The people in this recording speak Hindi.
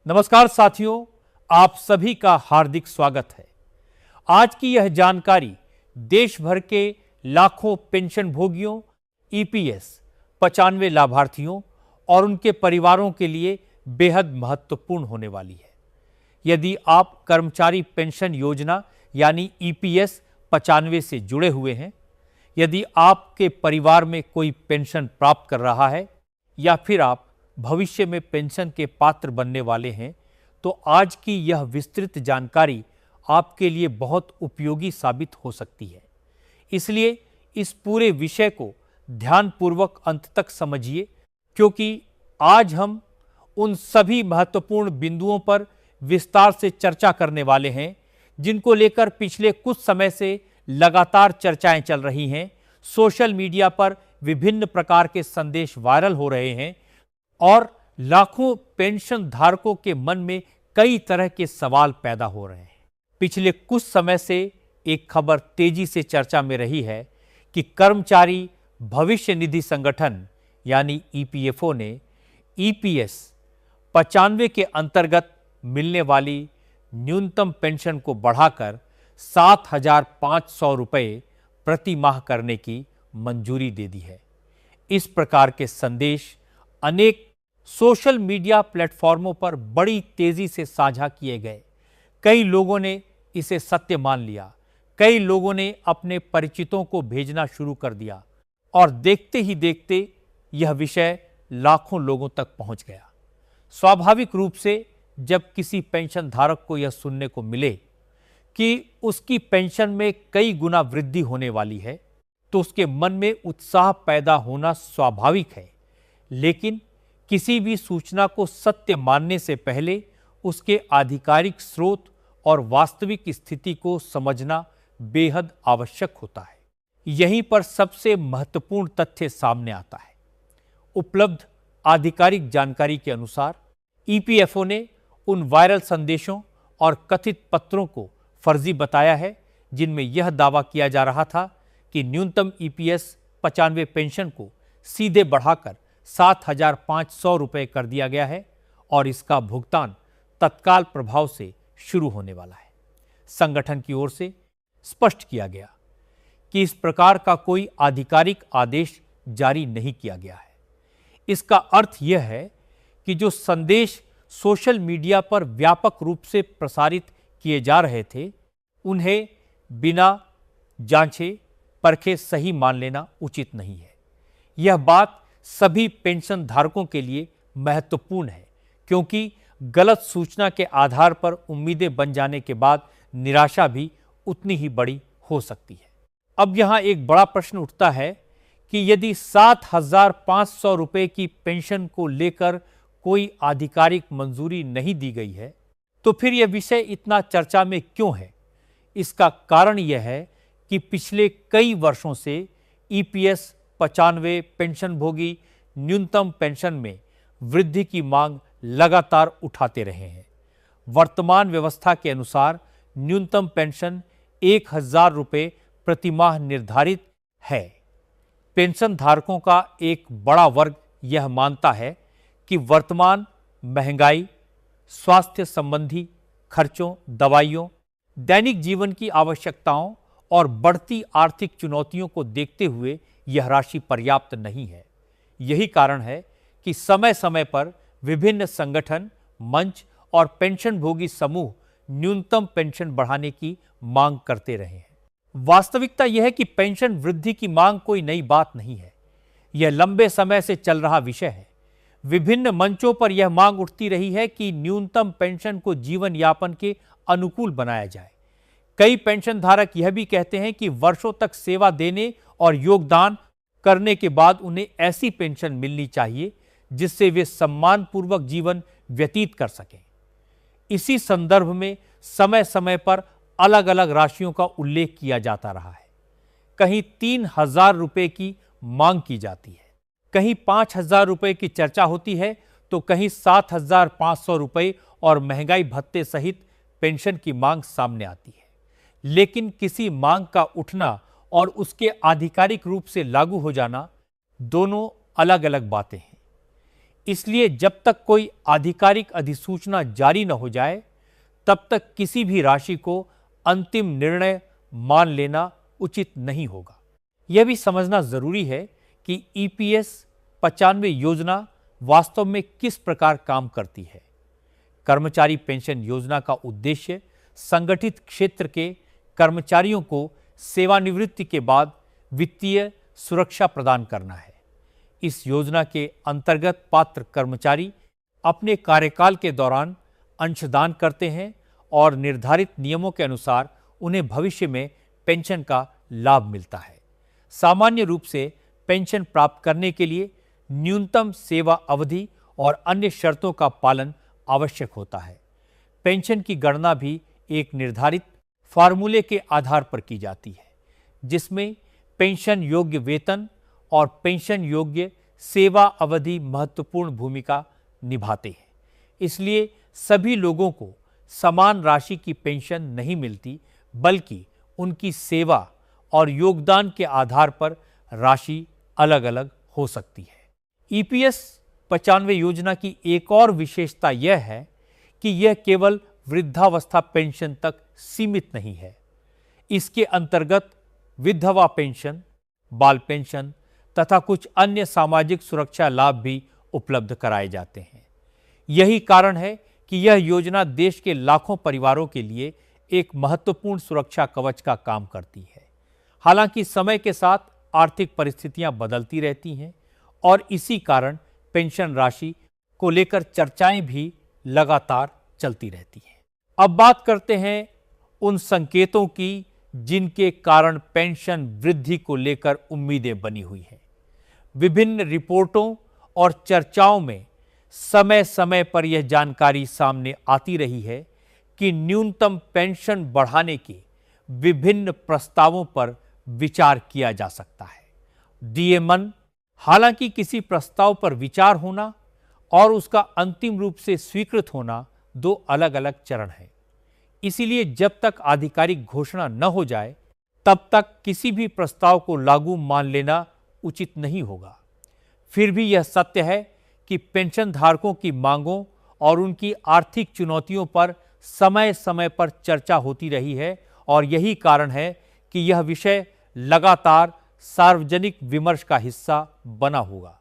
नमस्कार साथियों, आप सभी का हार्दिक स्वागत है। आज की यह जानकारी देश भर के लाखों पेंशन भोगियों, ईपीएस 95 लाभार्थियों और उनके परिवारों के लिए बेहद महत्वपूर्ण होने वाली है। यदि आप कर्मचारी पेंशन योजना यानी ईपीएस 95 से जुड़े हुए हैं, यदि आपके परिवार में कोई पेंशन प्राप्त कर रहा है या फिर आप भविष्य में पेंशन के पात्र बनने वाले हैं, तो आज की यह विस्तृत जानकारी आपके लिए बहुत उपयोगी साबित हो सकती है। इसलिए इस पूरे विषय को ध्यानपूर्वक अंत तक समझिए, क्योंकि आज हम उन सभी महत्वपूर्ण बिंदुओं पर विस्तार से चर्चा करने वाले हैं जिनको लेकर पिछले कुछ समय से लगातार चर्चाएं चल रही हैं। सोशल मीडिया पर विभिन्न प्रकार के संदेश वायरल हो रहे हैं और लाखों पेंशन धारकों के मन में कई तरह के सवाल पैदा हो रहे हैं। पिछले कुछ समय से एक खबर तेजी से चर्चा में रही है कि कर्मचारी भविष्य निधि संगठन यानी ईपीएफओ ने ईपीएस 95 के अंतर्गत मिलने वाली न्यूनतम पेंशन को बढ़ाकर 7,500 रुपये प्रति माह करने की मंजूरी दे दी है। इस प्रकार के संदेश अनेक सोशल मीडिया प्लेटफॉर्मों पर बड़ी तेजी से साझा किए गए। कई लोगों ने इसे सत्य मान लिया, कई लोगों ने अपने परिचितों को भेजना शुरू कर दिया और देखते ही देखते यह विषय लाखों लोगों तक पहुंच गया। स्वाभाविक रूप से जब किसी पेंशन धारक को यह सुनने को मिले कि उसकी पेंशन में कई गुना वृद्धि होने वाली है, तो उसके मन में उत्साह पैदा होना स्वाभाविक है। लेकिन किसी भी सूचना को सत्य मानने से पहले उसके आधिकारिक स्रोत और वास्तविक स्थिति को समझना बेहद आवश्यक होता है। यहीं पर सबसे महत्वपूर्ण तथ्य सामने आता है। उपलब्ध आधिकारिक जानकारी के अनुसार ईपीएफओ ने उन वायरल संदेशों और कथित पत्रों को फर्जी बताया है जिनमें यह दावा किया जा रहा था कि न्यूनतम ईपीएस 95 पेंशन को सीधे बढ़ाकर 7,500 रुपये कर दिया गया है और इसका भुगतान तत्काल प्रभाव से शुरू होने वाला है। संगठन की ओर से स्पष्ट किया गया कि इस प्रकार का कोई आधिकारिक आदेश जारी नहीं किया गया है। इसका अर्थ यह है कि जो संदेश सोशल मीडिया पर व्यापक रूप से प्रसारित किए जा रहे थे, उन्हें बिना जांचे परखे सही मान लेना उचित नहीं है। यह बात सभी पेंशन धारकों के लिए महत्वपूर्ण है, क्योंकि गलत सूचना के आधार पर उम्मीदें बन जाने के बाद निराशा भी उतनी ही बड़ी हो सकती है। अब यहाँ एक बड़ा प्रश्न उठता है कि यदि 7,500 रुपये की पेंशन को लेकर कोई आधिकारिक मंजूरी नहीं दी गई है, तो फिर यह विषय इतना चर्चा में क्यों है? इसका कारण यह है कि पिछले कई वर्षों से ईपीएस 95 पेंशनभोगी न्यूनतम पेंशन में वृद्धि की मांग लगातार उठाते रहे हैं। वर्तमान व्यवस्था के अनुसार न्यूनतम पेंशन 1,000 रुपये प्रति माह निर्धारित है। पेंशन धारकों का एक बड़ा वर्ग यह मानता है कि वर्तमान महंगाई, स्वास्थ्य संबंधी खर्चों, दवाइयों, दैनिक जीवन की आवश्यकताओं और बढ़ती आर्थिक चुनौतियों को देखते हुए यह राशि पर्याप्त नहीं है। यही कारण है कि समय समय पर विभिन्न संगठन, मंच और पेंशनभोगी समूह न्यूनतम पेंशन बढ़ाने की मांग करते रहे हैं। वास्तविकता यह है कि पेंशन वृद्धि की मांग कोई नई बात नहीं है। यह लंबे समय से चल रहा विषय है। विभिन्न मंचों पर यह मांग उठती रही है कि न्यूनतम पेंशन को जीवन यापन के अनुकूल बनाया जाए। कई पेंशन धारक यह भी कहते हैं कि वर्षों तक सेवा देने और योगदान करने के बाद उन्हें ऐसी पेंशन मिलनी चाहिए जिससे वे सम्मानपूर्वक जीवन व्यतीत कर सकें। इसी संदर्भ में समय समय पर अलग अलग राशियों का उल्लेख किया जाता रहा है। कहीं 3,000 रुपये की मांग की जाती है, कहीं 5,000 रुपये की चर्चा होती है, तो कहीं 7,500 रुपये और महंगाई भत्ते सहित पेंशन की मांग सामने आती है। लेकिन किसी मांग का उठना और उसके आधिकारिक रूप से लागू हो जाना दोनों अलग अलग बातें हैं। इसलिए जब तक कोई आधिकारिक अधिसूचना जारी न हो जाए, तब तक किसी भी राशि को अंतिम निर्णय मान लेना उचित नहीं होगा। यह भी समझना जरूरी है कि ईपीएस 95 योजना वास्तव में किस प्रकार काम करती है। कर्मचारी पेंशन योजना का उद्देश्य संगठित क्षेत्र के कर्मचारियों को सेवानिवृत्ति के बाद वित्तीय सुरक्षा प्रदान करना है। इस योजना के अंतर्गत पात्र कर्मचारी अपने कार्यकाल के दौरान अंशदान करते हैं और निर्धारित नियमों के अनुसार उन्हें भविष्य में पेंशन का लाभ मिलता है। सामान्य रूप से पेंशन प्राप्त करने के लिए न्यूनतम सेवा अवधि और अन्य शर्तों का पालन आवश्यक होता है। पेंशन की गणना भी एक निर्धारित फार्मूले के आधार पर की जाती है, जिसमें पेंशन योग्य वेतन और पेंशन योग्य सेवा अवधि महत्वपूर्ण भूमिका निभाते हैं। इसलिए सभी लोगों को समान राशि की पेंशन नहीं मिलती, बल्कि उनकी सेवा और योगदान के आधार पर राशि अलग अलग हो सकती है। ईपीएस 95 योजना की एक और विशेषता यह है कि यह केवल वृद्धावस्था पेंशन तक सीमित नहीं है। इसके अंतर्गत विधवा पेंशन, बाल पेंशन तथा कुछ अन्य सामाजिक सुरक्षा लाभ भी उपलब्ध कराए जाते हैं। यही कारण है कि यह योजना देश के लाखों परिवारों के लिए एक महत्वपूर्ण सुरक्षा कवच का काम करती है। हालांकि समय के साथ आर्थिक परिस्थितियां बदलती रहती हैं और इसी कारण पेंशन राशि को लेकर चर्चाएं भी लगातार चलती रहती हैं। अब बात करते हैं उन संकेतों की जिनके कारण पेंशन वृद्धि को लेकर उम्मीदें बनी हुई हैं। विभिन्न रिपोर्टों और चर्चाओं में समय समय पर यह जानकारी सामने आती रही है कि न्यूनतम पेंशन बढ़ाने के विभिन्न प्रस्तावों पर विचार किया जा सकता है। डीए-मन, हालांकि किसी प्रस्ताव पर विचार होना और उसका अंतिम रूप से स्वीकृत होना दो अलग अलग चरण हैं। इसीलिए जब तक आधिकारिक घोषणा न हो जाए, तब तक किसी भी प्रस्ताव को लागू मान लेना उचित नहीं होगा। फिर भी यह सत्य है कि पेंशन धारकों की मांगों और उनकी आर्थिक चुनौतियों पर समय समय पर चर्चा होती रही है और यही कारण है कि यह विषय लगातार सार्वजनिक विमर्श का हिस्सा बना होगा।